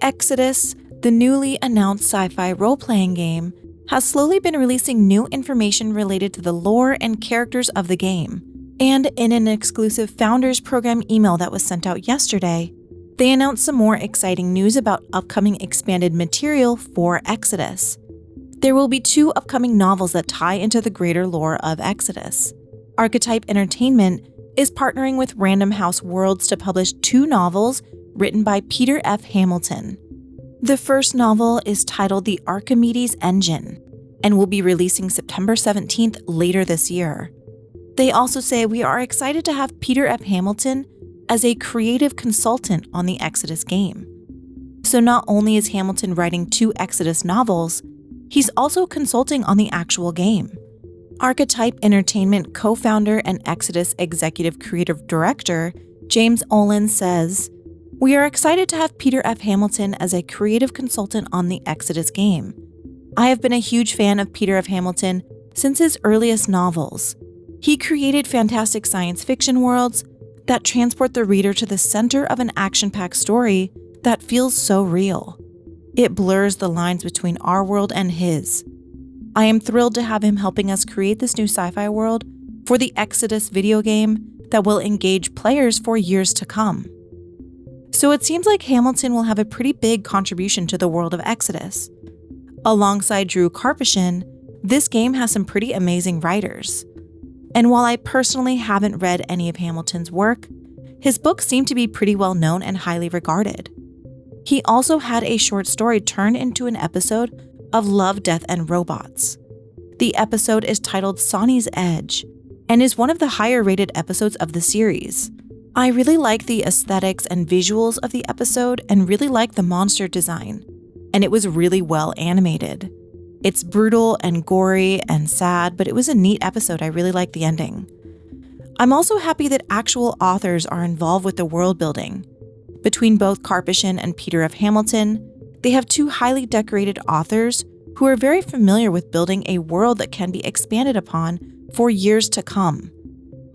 Exodus, the newly announced sci-fi role-playing game, has slowly been releasing new information related to the lore and characters of the game. And in an exclusive Founders Program email that was sent out yesterday, they announced some more exciting news about upcoming expanded material for Exodus. There will be 2 upcoming novels that tie into the greater lore of Exodus. Archetype Entertainment is partnering with Random House Worlds to publish 2 novels written by Peter F. Hamilton. The first novel is titled The Archimedes Engine and will be releasing September 17th later this year. They also say, "We are excited to have Peter F. Hamilton as a creative consultant on the Exodus game." So not only is Hamilton writing 2 Exodus novels, he's also consulting on the actual game. Archetype Entertainment co-founder and Exodus executive creative director James Olin says, "We are excited to have Peter F. Hamilton as a creative consultant on the Exodus game. I have been a huge fan of Peter F. Hamilton since his earliest novels. He created fantastic science fiction worlds that transport the reader to the center of an action-packed story that feels so real. It blurs the lines between our world and his. I am thrilled to have him helping us create this new sci-fi world for the Exodus video game that will engage players for years to come." So it seems like Hamilton will have a pretty big contribution to the world of Exodus. Alongside Drew Karpyshyn, this game has some pretty amazing writers. And while I personally haven't read any of Hamilton's work, his books seem to be pretty well known and highly regarded. He also had a short story turned into an episode of Love, Death, and Robots. The episode is titled Sonny's Edge and is one of the higher rated episodes of the series. I really like the aesthetics and visuals of the episode and really like the monster design, and it was really well animated. It's brutal and gory and sad, but it was a neat episode. I really liked the ending. I'm also happy that actual authors are involved with the world building. Between both Karpyshyn and Peter F. Hamilton, they have 2 highly decorated authors who are very familiar with building a world that can be expanded upon for years to come.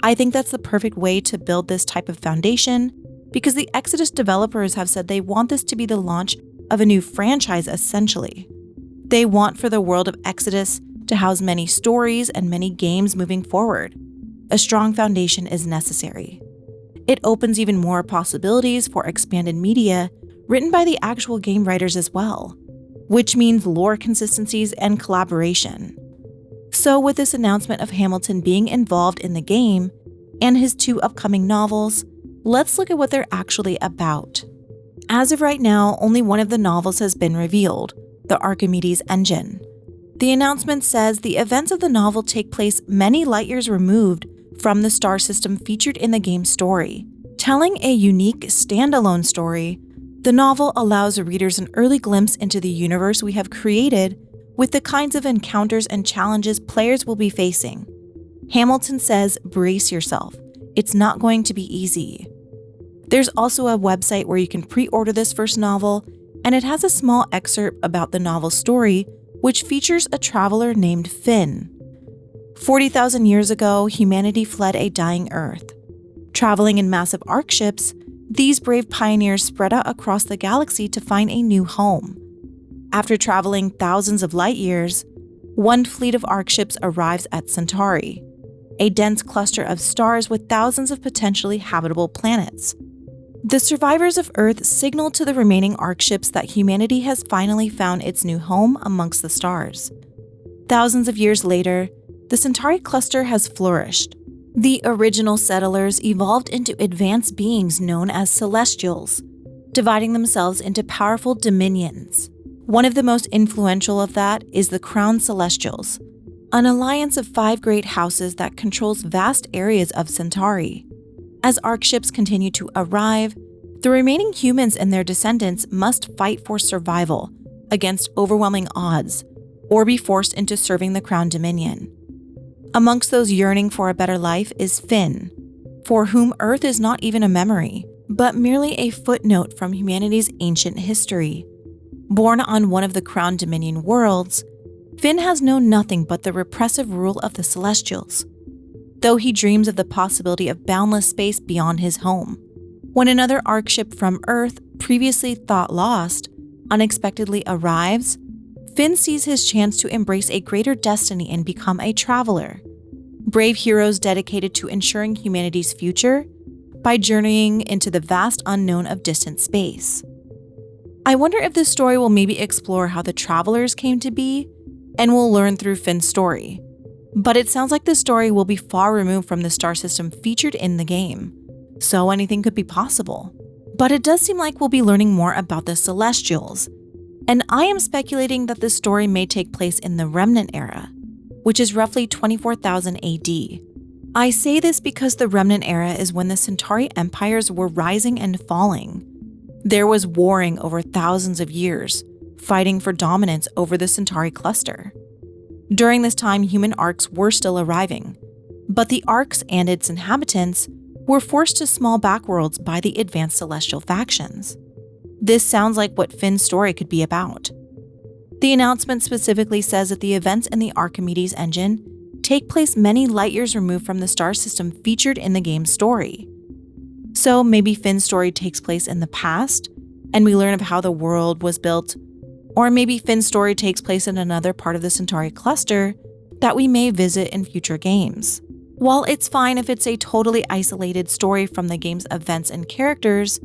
I think that's the perfect way to build this type of foundation because the Exodus developers have said they want this to be the launch of a new franchise essentially. They want for the world of Exodus to house many stories and many games moving forward. A strong foundation is necessary. It opens even more possibilities for expanded media written by the actual game writers as well, which means lore consistencies and collaboration. So with this announcement of Hamilton being involved in the game and his 2 upcoming novels, let's look at what they're actually about. As of right now, only one of the novels has been revealed, The Archimedes Engine. The announcement says the events of the novel take place many light years removed from the star system featured in the game's story. Telling a unique, standalone story, the novel allows readers an early glimpse into the universe we have created with the kinds of encounters and challenges players will be facing. Hamilton says, "Brace yourself. It's not going to be easy." There's also a website where you can pre-order this first novel, and it has a small excerpt about the novel's story, which features a traveler named Finn. 40,000 years ago, humanity fled a dying Earth. Traveling in massive ark ships, these brave pioneers spread out across the galaxy to find a new home. After traveling thousands of light years, one fleet of ark ships arrives at Centauri, a dense cluster of stars with thousands of potentially habitable planets. The survivors of Earth signal to the remaining ark ships that humanity has finally found its new home amongst the stars. Thousands of years later, the Centauri cluster has flourished. The original settlers evolved into advanced beings known as Celestials, dividing themselves into powerful dominions. One of the most influential of that is the Crown Celestials, an alliance of 5 great houses that controls vast areas of Centauri. As ark ships continue to arrive, the remaining humans and their descendants must fight for survival against overwhelming odds, or be forced into serving the Crown Dominion. Amongst those yearning for a better life is Finn, for whom Earth is not even a memory, but merely a footnote from humanity's ancient history. Born on one of the Crown Dominion worlds, Finn has known nothing but the repressive rule of the Celestials, though he dreams of the possibility of boundless space beyond his home. When another ark ship from Earth, previously thought lost, unexpectedly arrives, Finn sees his chance to embrace a greater destiny and become a traveler. Brave heroes dedicated to ensuring humanity's future by journeying into the vast unknown of distant space. I wonder if this story will maybe explore how the travelers came to be, and we'll learn through Finn's story. But it sounds like the story will be far removed from the star system featured in the game, so anything could be possible. But it does seem like we'll be learning more about the Celestials, and I am speculating that this story may take place in the Remnant era, which is roughly 24,000 AD. I say this because the Remnant era is when the Centauri empires were rising and falling. There was warring over thousands of years, fighting for dominance over the Centauri cluster. During this time, human arcs were still arriving, but the arcs and its inhabitants were forced to small backworlds by the advanced celestial factions. This sounds like what Finn's story could be about. The announcement specifically says that the events in the Archimedes engine take place many light years removed from the star system featured in the game's story. So maybe Finn's story takes place in the past, and we learn of how the world was built, or maybe Finn's story takes place in another part of the Centauri cluster that we may visit in future games. While it's fine if it's a totally isolated story from the game's events and characters,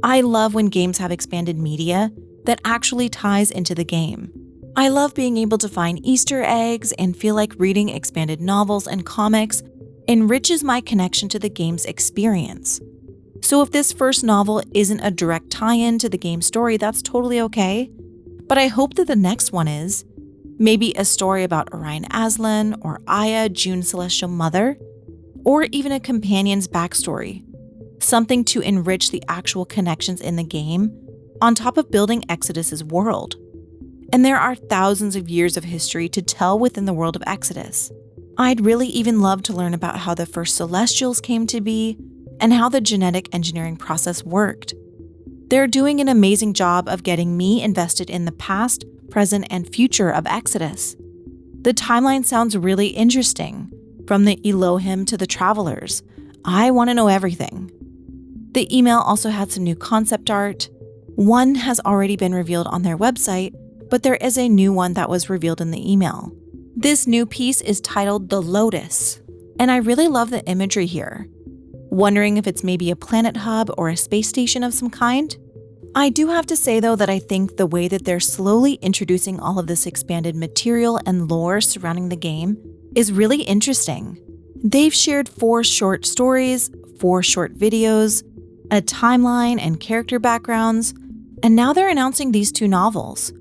I love when games have expanded media that actually ties into the game. I love being able to find Easter eggs and feel like reading expanded novels and comics enriches my connection to the game's experience. So if this first novel isn't a direct tie-in to the game's story, that's totally okay. But I hope that the next one is. Maybe a story about Orion Aslan or Aya, June's celestial mother, or even a companion's backstory. Something to enrich the actual connections in the game, on top of building Exodus's world. And there are thousands of years of history to tell within the world of Exodus. I'd really even love to learn about how the first Celestials came to be, and how the genetic engineering process worked. They're doing an amazing job of getting me invested in the past, present, and future of Exodus. The timeline sounds really interesting, from the Elohim to the Travelers. I want to know everything. The email also had some new concept art. One has already been revealed on their website, but there is a new one that was revealed in the email. This new piece is titled The Lotus, and I really love the imagery here. Wondering if it's maybe a planet hub or a space station of some kind? I do have to say though that I think the way that they're slowly introducing all of this expanded material and lore surrounding the game is really interesting. They've shared 4 short stories, 4 short videos, a timeline and character backgrounds, and now they're announcing these 2 novels.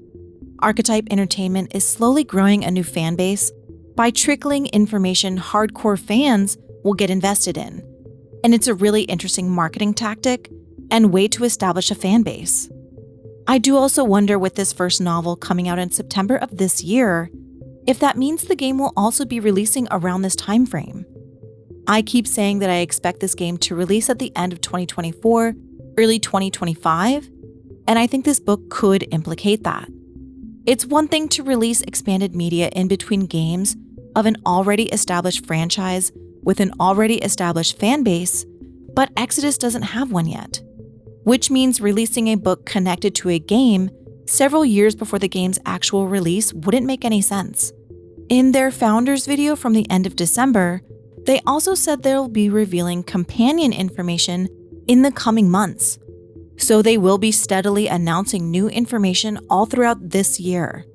Archetype Entertainment is slowly growing a new fan base by trickling information hardcore fans will get invested in. And it's a really interesting marketing tactic and way to establish a fan base. I do also wonder with this first novel coming out in September of this year, if that means the game will also be releasing around this time frame. I keep saying that I expect this game to release at the end of 2024, early 2025, and I think this book could implicate that. It's one thing to release expanded media in between games of an already established franchise with an already established fan base, but Exodus doesn't have one yet, which means releasing a book connected to a game several years before the game's actual release wouldn't make any sense. In their founders video from the end of December, they also said they'll be revealing companion information in the coming months, so they will be steadily announcing new information all throughout this year.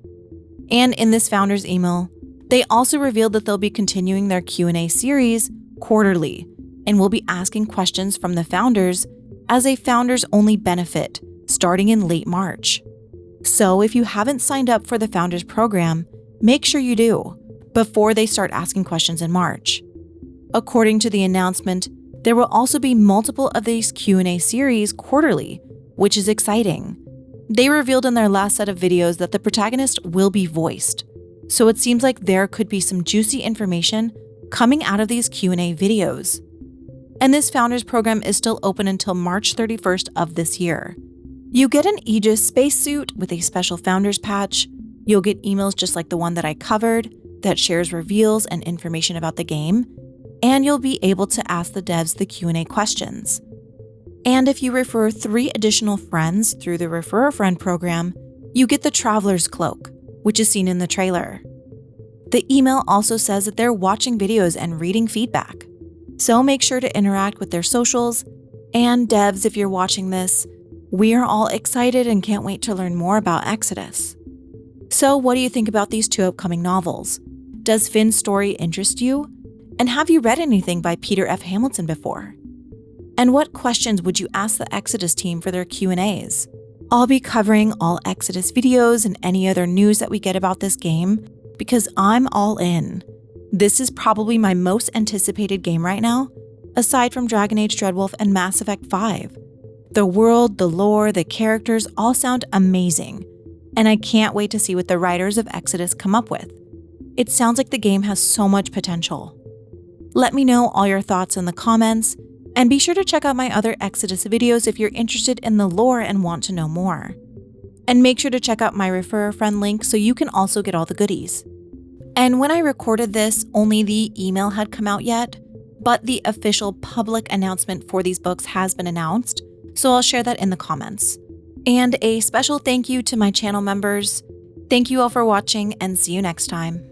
And in this founders email, they also revealed that they'll be continuing their Q&A series quarterly and will be asking questions from the founders as a founders-only benefit starting in late March. So if you haven't signed up for the founders program, make sure you do before they start asking questions in March. According to the announcement, there will also be multiple of these Q&A series quarterly, which is exciting. They revealed in their last set of videos that the protagonist will be voiced, so it seems like there could be some juicy information coming out of these Q&A videos. And this Founders program is still open until March 31st of this year. You get an Aegis spacesuit with a special Founders patch. You'll get emails just like the one that I covered that shares reveals and information about the game, and you'll be able to ask the devs the Q&A questions. And if you refer 3 additional friends through the Refer a Friend program, You get the Traveler's Cloak, which is seen in the trailer. The email also says that they're watching videos and reading feedback, so make sure to interact with their socials. And devs, if you're watching this, we are all excited and can't wait to learn more about Exodus. So what do you think about these two upcoming novels? Does Finn's story interest you? And have you read anything by Peter F. Hamilton before? And what questions would you ask the Exodus team for their Q&As? I'll be covering all Exodus videos and any other news that we get about this game because I'm all in. This is probably my most anticipated game right now, aside from Dragon Age Dreadwolf and Mass Effect 5. The world, the lore, the characters all sound amazing, and I can't wait to see what the writers of Exodus come up with. It sounds like the game has so much potential. Let me know all your thoughts in the comments, and be sure to check out my other Exodus videos if you're interested in the lore and want to know more. And make sure to check out my Refer a Friend link so you can also get all the goodies. And when I recorded this, only the email had come out yet, but the official public announcement for these books has been announced, so I'll share that in the comments. And a special thank you to my channel members. Thank you all for watching, and see you next time.